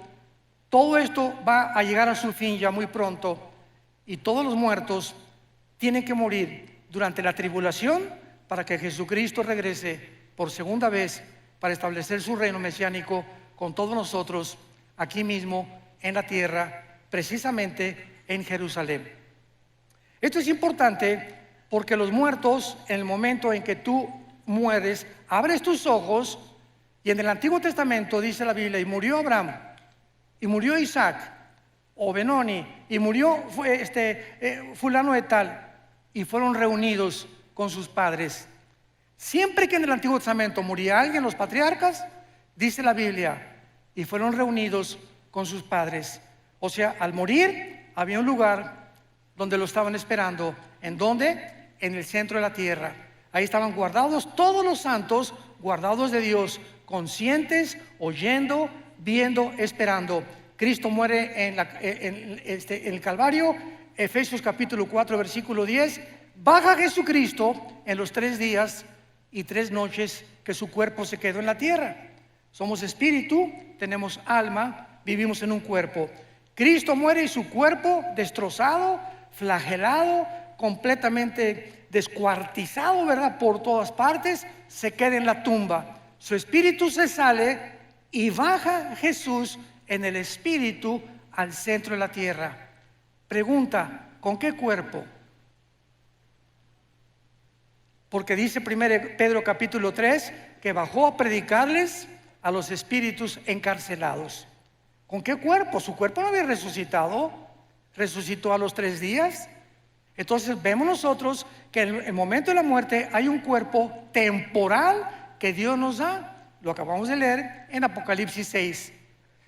todo esto va a llegar a su fin ya muy pronto, y todos los muertos tienen que morir durante la tribulación para que Jesucristo regrese por segunda vez para establecer su reino mesiánico con todos nosotros aquí mismo en la tierra, precisamente en Jerusalén. Esto es importante porque los muertos, en el momento en que tú mueres, abres tus ojos, y en el Antiguo Testamento dice la Biblia, y murió Abraham, y murió Isaac, o Benoni, y murió fulano de tal, y fueron reunidos con sus padres. Siempre que en el Antiguo Testamento moría alguien, los patriarcas, dice la Biblia, y fueron reunidos con sus padres. O sea, al morir había un lugar donde lo estaban esperando. ¿En dónde? En el centro de la tierra. Ahí estaban guardados todos los santos, guardados de Dios, conscientes, oyendo, viendo, esperando. Cristo muere en el Calvario. Efesios capítulo 4 versículo 10. Baja Jesucristo en los 3 días y 3 noches que su cuerpo se quedó en la tierra. Somos espíritu, tenemos alma, vivimos en un cuerpo. Cristo muere y su cuerpo destrozado, flagelado, completamente descuartizado, ¿verdad? Por todas partes, se queda en la tumba. Su espíritu se sale y baja Jesús en el espíritu al centro de la tierra. Pregunta, ¿con qué cuerpo? Porque dice 1 Pedro capítulo 3 que bajó a predicarles a los espíritus encarcelados. ¿Con qué cuerpo? Su cuerpo no había resucitado. Resucitó a los 3 días. Entonces vemos nosotros que en el momento de la muerte hay un cuerpo temporal que Dios nos da. Lo acabamos de leer en Apocalipsis 6.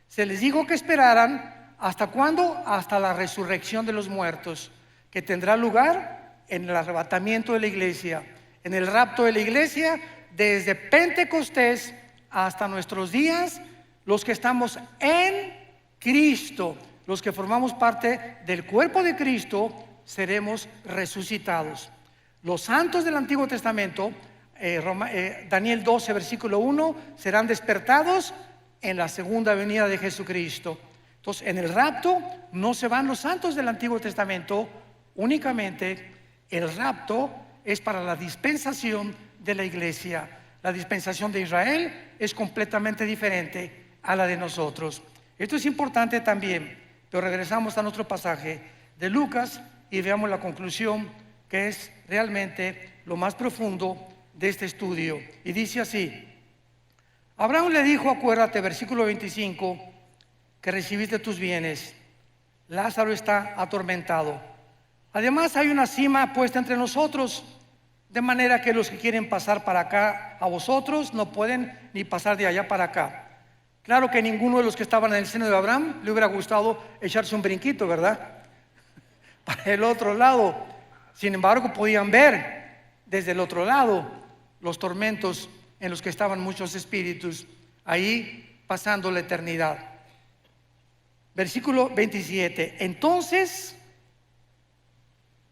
Se les dijo que esperaran, ¿hasta cuándo? Hasta la resurrección de los muertos, que tendrá lugar en el arrebatamiento de la iglesia, en el rapto de la iglesia, desde Pentecostés hasta nuestros días. Los que estamos en Cristo, los que formamos parte del cuerpo de Cristo, seremos resucitados. Los santos del Antiguo Testamento, Daniel 12 versículo 1, serán despertados en la segunda venida de Jesucristo. Entonces, en el rapto no se van los santos del Antiguo Testamento, únicamente el rapto es para la dispensación de la iglesia. La dispensación de Israel es completamente diferente a la de nosotros. Esto es importante también, pero regresamos a nuestro pasaje de Lucas y veamos la conclusión, que es realmente lo más profundo de este estudio. Y dice así: Abraham le dijo, acuérdate, versículo 25, que recibiste tus bienes. Lázaro está atormentado. Además hay una cima puesta entre nosotros, de manera que los que quieren pasar para acá a vosotros no pueden ni pasar de allá para acá. Claro que ninguno de los que estaban en el seno de Abraham le hubiera gustado echarse un brinquito, ¿verdad? Para el otro lado. Sin embargo, podían ver desde el otro lado los tormentos en los que estaban muchos espíritus, ahí pasando la eternidad. Versículo 27. Entonces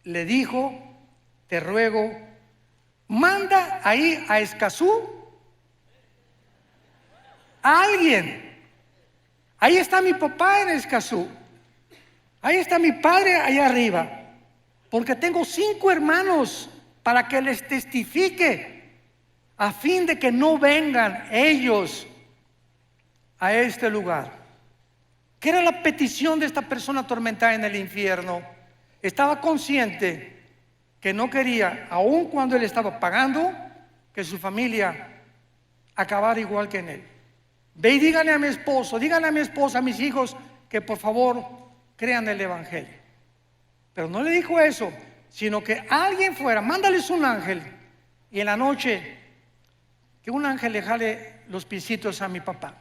le dijo, te ruego, manda ahí a Escazú a alguien. Ahí está mi papá en Escazú. Ahí está mi padre allá arriba. Porque tengo 5 hermanos para que les testifique, a fin de que no vengan ellos a este lugar. ¿Qué era la petición de esta persona atormentada en el infierno? Estaba consciente que no quería, aun cuando él estaba pagando, que su familia acabara igual que en él. Ve y díganle a mi esposo, díganle a mi esposa, a mis hijos, que por favor crean el evangelio. Pero no le dijo eso, sino que alguien fuera, mándales un ángel, y en la noche que un ángel le jale los piecitos a mi papá.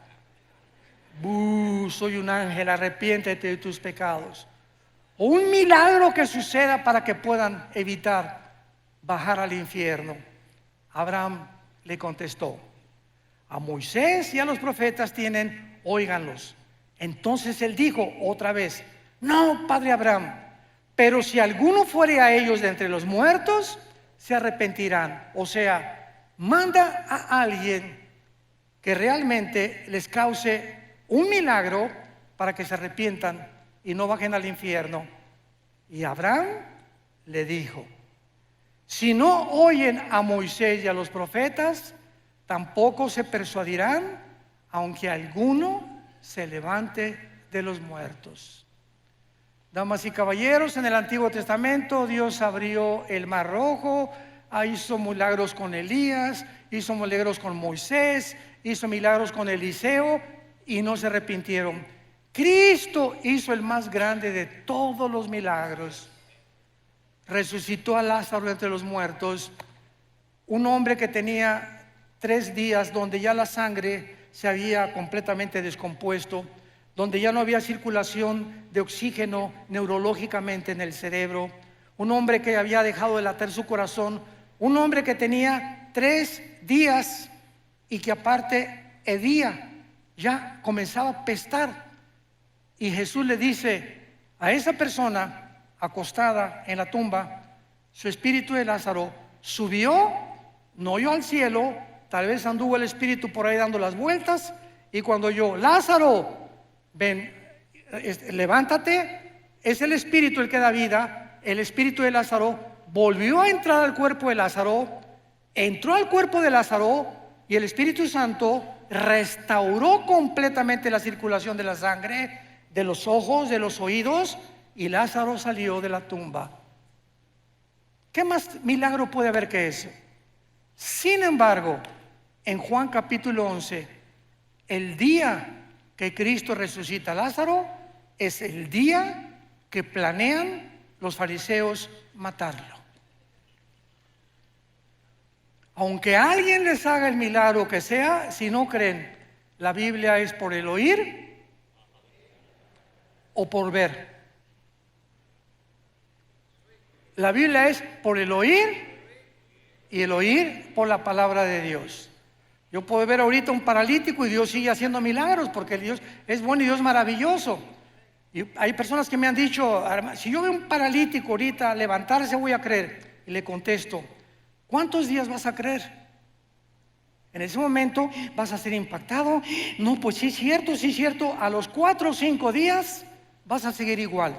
Soy un ángel, arrepiéntete de tus pecados. O un milagro que suceda para que puedan evitar bajar al infierno. Abraham le contestó, a Moisés y a los profetas tienen, óiganlos. Entonces él dijo otra vez, no, padre Abraham, pero si alguno fuere a ellos de entre los muertos, se arrepentirán. O sea, manda a alguien que realmente les cause un milagro para que se arrepientan y no bajen al infierno. Y Abraham le dijo, si no oyen a Moisés y a los profetas, tampoco se persuadirán, aunque alguno se levante de los muertos. Damas y caballeros, en el Antiguo Testamento Dios abrió el Mar Rojo, hizo milagros con Elías, hizo milagros con Moisés, hizo milagros con Eliseo y no se arrepintieron. Cristo hizo el más grande de todos los milagros. Resucitó a Lázaro entre los muertos, un hombre que tenía 3 días donde ya la sangre se había completamente descompuesto, donde ya no había circulación de oxígeno neurológicamente en el cerebro, un hombre que había dejado de latir su corazón, un hombre que tenía 3 días y que aparte hedía, ya comenzaba a pestar. Y Jesús le dice a esa persona acostada en la tumba, su espíritu de Lázaro subió, no oyó al cielo, tal vez anduvo el espíritu por ahí dando las vueltas, y cuando oyó, Lázaro, ven, levántate, es el espíritu el que da vida. El espíritu de Lázaro volvió a entrar al cuerpo de Lázaro, entró al cuerpo de Lázaro, y el Espíritu Santo restauró completamente la circulación de la sangre, de los ojos, de los oídos, y Lázaro salió de la tumba. ¿Qué más milagro puede haber que eso? Sin embargo, en Juan capítulo 11, el día que Cristo resucita a Lázaro es el día que planean los fariseos matarlo. Aunque alguien les haga el milagro que sea, si no creen, la Biblia es por el oír o por ver. La Biblia es por el oír y el oír por la palabra de Dios. Yo puedo ver ahorita un paralítico y Dios sigue haciendo milagros porque Dios es bueno y Dios es maravilloso. Y hay personas que me han dicho, si yo veo un paralítico ahorita levantarse, voy a creer. Y le contesto, ¿cuántos días vas a creer? En ese momento vas a ser impactado. No, pues sí es cierto. A los 4 o 5 días vas a seguir igual,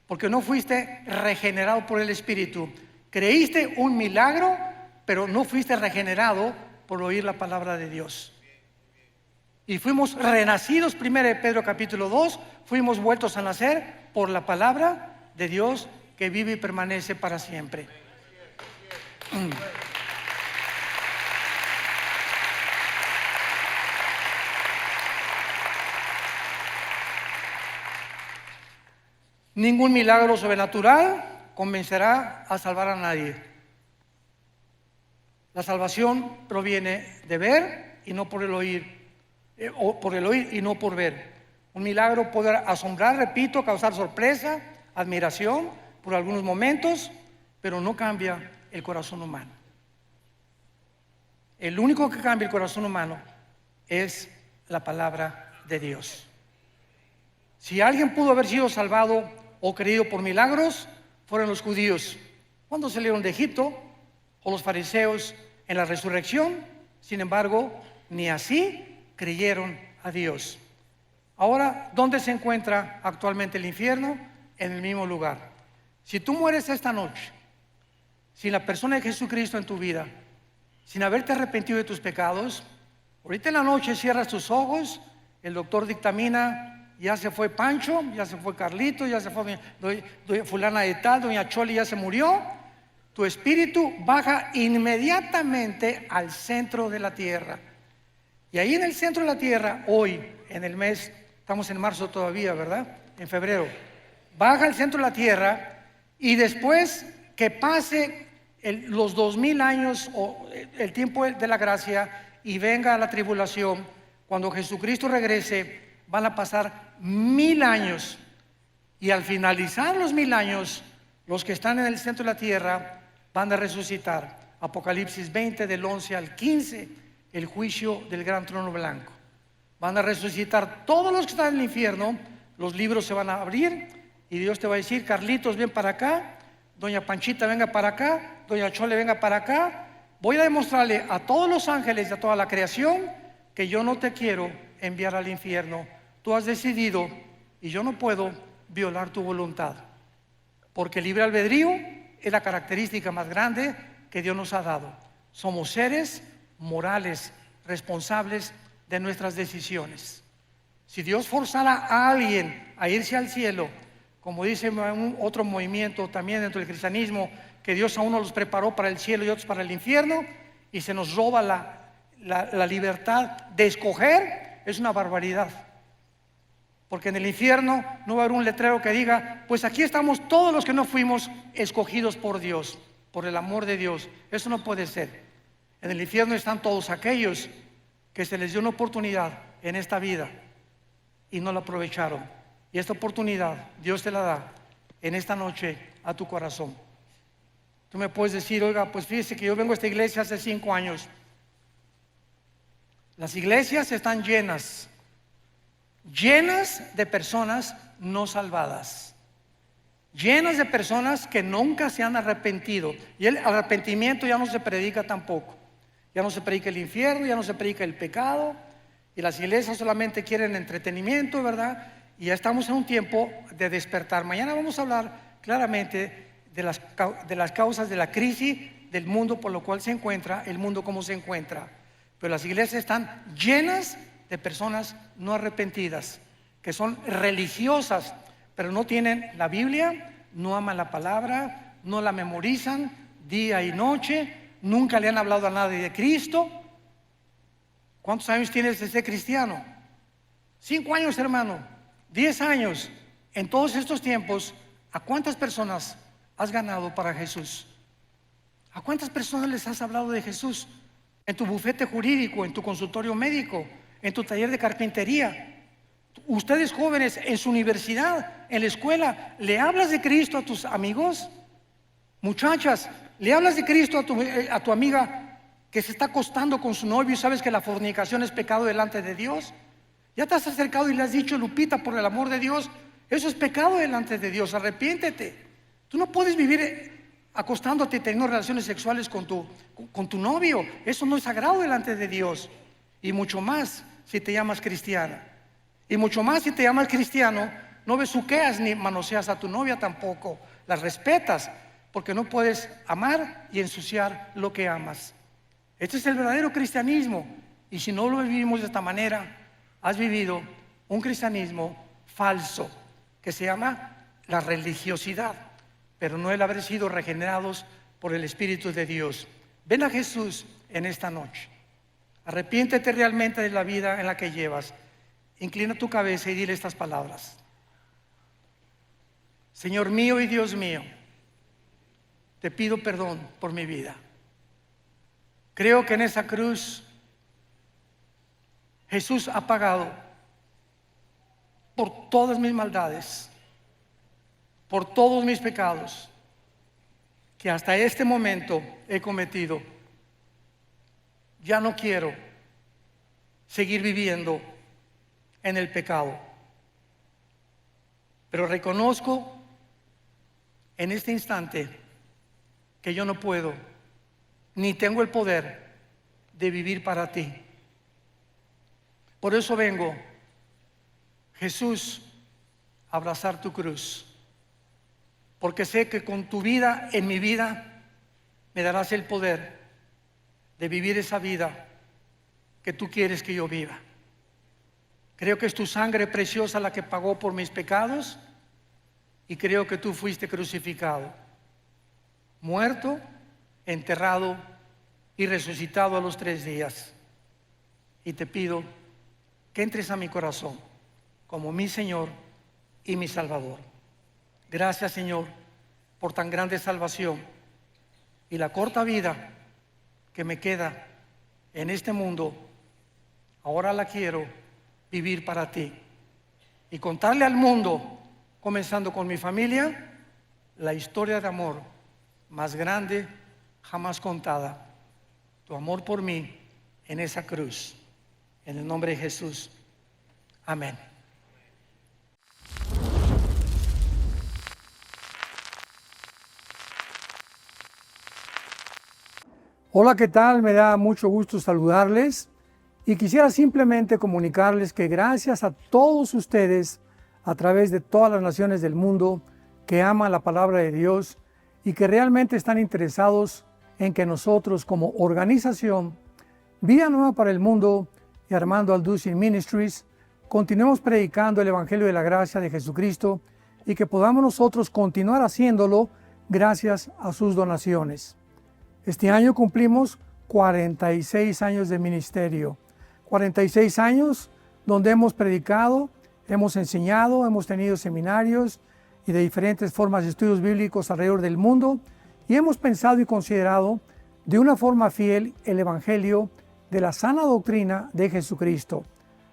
porque no fuiste regenerado por el Espíritu. Creíste un milagro, pero no fuiste regenerado por oír la palabra de Dios. Y fuimos renacidos, 1 Pedro capítulo 2, fuimos vueltos a nacer por la palabra de Dios que vive y permanece para siempre. Ningún milagro sobrenatural convencerá a salvar a nadie. La salvación proviene de ver y no por el oír, o por el oír y no por ver. Un milagro puede asombrar, repito, causar sorpresa, admiración por algunos momentos, pero no cambia el corazón humano. El único que cambia el corazón humano es la palabra de Dios. Si alguien pudo haber sido salvado o creído por milagros, fueron los judíos cuando salieron de Egipto, o los fariseos en la resurrección. Sin embargo, ni así creyeron a Dios. Ahora, ¿dónde se encuentra actualmente el infierno? En el mismo lugar. Si tú mueres esta noche sin la persona de Jesucristo en tu vida, sin haberte arrepentido de tus pecados, ahorita en la noche cierras tus ojos, el doctor dictamina, ya se fue Pancho, ya se fue Carlito, ya se fue fulana de tal, doña Choli ya se murió. Tu espíritu baja inmediatamente al centro de la tierra. Y ahí en el centro de la tierra, hoy, en el mes, estamos en marzo todavía, ¿verdad? En febrero. Baja al centro de la tierra y después que pase los 2000 años o el tiempo de la gracia y venga la tribulación, cuando Jesucristo regrese, van a pasar 1000 años. Y al finalizar los 1000 años, los que están en el centro de la tierra van a resucitar. Apocalipsis 20 del 11 al 15, el juicio del gran trono blanco. Van a resucitar todos los que están en el infierno, los libros se van a abrir y Dios te va a decir, Carlitos, ven para acá, doña Panchita, venga para acá, doña Chole, venga para acá. Voy a demostrarle a todos los ángeles y a toda la creación que yo no te quiero enviar al infierno. Tú has decidido y yo no puedo violar tu voluntad, porque el libre albedrío es la característica más grande que Dios nos ha dado. Somos seres morales, responsables de nuestras decisiones. Si Dios forzara a alguien a irse al cielo, como dice otro movimiento también dentro del cristianismo, que Dios a uno los preparó para el cielo y otros para el infierno, y se nos roba la libertad de escoger, es una barbaridad. Porque en el infierno no va a haber un letrero que diga, pues aquí estamos todos los que no fuimos escogidos por Dios, por el amor de Dios. Eso no puede ser. En el infierno están todos aquellos que se les dio una oportunidad en esta vida y no la aprovecharon. Y esta oportunidad Dios te la da en esta noche a tu corazón. Tú me puedes decir, oiga, pues fíjese que yo vengo a esta iglesia hace 5 años. Las iglesias están llenas de personas no salvadas, llenas de personas que nunca se han arrepentido. Y el arrepentimiento ya no se predica tampoco. Ya no se predica el infierno, ya no se predica el pecado. Y las iglesias solamente quieren entretenimiento, ¿verdad? Y ya estamos en un tiempo de despertar. Mañana vamos a hablar claramente de las causas de la crisis del mundo por lo cual se encuentra, el mundo como se encuentra. Pero las iglesias están llenas de personas no arrepentidas, que son religiosas, pero no tienen la Biblia, no aman la palabra, no la memorizan día y noche, nunca le han hablado a nadie de Cristo. ¿Cuántos años tienes de ser cristiano? 5 años, hermano, 10 años. En todos estos tiempos, ¿a cuántas personas has ganado para Jesús? ¿A cuántas personas les has hablado de Jesús? En tu bufete jurídico, en tu consultorio médico, en tu taller de carpintería. Ustedes jóvenes, en su universidad, en la escuela, ¿le hablas de Cristo a tus amigos? Muchachas, ¿le hablas de Cristo a tu amiga que se está acostando con su novio y sabes que la fornicación es pecado delante de Dios? ¿Ya te has acercado y le has dicho, Lupita, por el amor de Dios, eso es pecado delante de Dios, arrepiéntete? Tú no puedes vivir acostándote y teniendo relaciones sexuales con tu novio. Eso no es sagrado delante de Dios. Y mucho más si te llamas cristiana. Y mucho más si te llamas cristiano, no besuqueas ni manoseas a tu novia tampoco. Las respetas, porque no puedes amar y ensuciar lo que amas. Este es el verdadero cristianismo. Y si no lo vivimos de esta manera, has vivido un cristianismo falso, que se llama la religiosidad, pero no el haber sido regenerados por el Espíritu de Dios. Ven a Jesús en esta noche. Arrepiéntete realmente de la vida en la que llevas. Inclina tu cabeza y dile estas palabras. Señor mío y Dios mío, te pido perdón por mi vida. Creo que en esa cruz Jesús ha pagado por todas mis maldades, por todos mis pecados que hasta este momento he cometido. Ya no quiero seguir viviendo en el pecado, pero reconozco en este instante que yo no puedo ni tengo el poder de vivir para ti. Por eso vengo, Jesús, a abrazar tu cruz, porque sé que con tu vida en mi vida me darás el poder de vivir esa vida que tú quieres que yo viva. Creo que es tu sangre preciosa la que pagó por mis pecados, y creo que tú fuiste crucificado, muerto, enterrado y resucitado a los 3 días. Y te pido que entres a mi corazón como mi Señor y mi Salvador. Gracias, Señor, por tan grande salvación y la corta vida que me queda en este mundo. Ahora la quiero vivir para ti y contarle al mundo, comenzando con mi familia, la historia de amor más grande jamás contada. Tu amor por mí en esa cruz. En el nombre de Jesús. Amén. Hola, ¿qué tal? Me da mucho gusto saludarles y quisiera simplemente comunicarles que gracias a todos ustedes a través de todas las naciones del mundo que aman la palabra de Dios y que realmente están interesados en que nosotros como organización Vida Nueva para el Mundo y Armando Alducin Ministries continuemos predicando el Evangelio de la gracia de Jesucristo y que podamos nosotros continuar haciéndolo gracias a sus donaciones. Este año cumplimos 46 años de ministerio, 46 años donde hemos predicado, hemos enseñado, hemos tenido seminarios y de diferentes formas de estudios bíblicos alrededor del mundo y hemos pensado y considerado de una forma fiel el Evangelio de la sana doctrina de Jesucristo.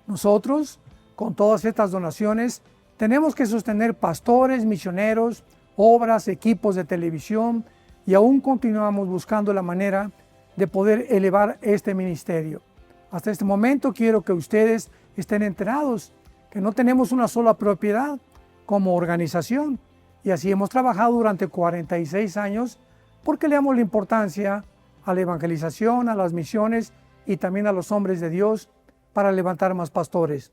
Nosotros, con todas estas donaciones, tenemos que sostener pastores, misioneros, obras, equipos de televisión y aún continuamos buscando la manera de poder elevar este ministerio. Hasta este momento quiero que ustedes estén enterados que no tenemos una sola propiedad como organización y así hemos trabajado durante 46 años porque le damos la importancia a la evangelización, a las misiones y también a los hombres de Dios para levantar más pastores.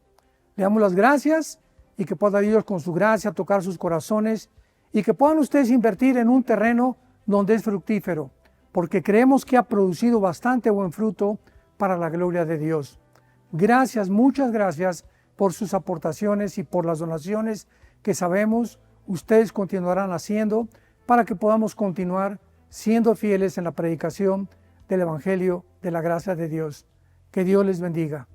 Le damos las gracias y que pueda Dios con su gracia tocar sus corazones y que puedan ustedes invertir en un terreno donde es fructífero, porque creemos que ha producido bastante buen fruto para la gloria de Dios. Gracias, muchas gracias por sus aportaciones y por las donaciones que sabemos ustedes continuarán haciendo para que podamos continuar siendo fieles en la predicación del Evangelio de la gracia de Dios. Que Dios les bendiga.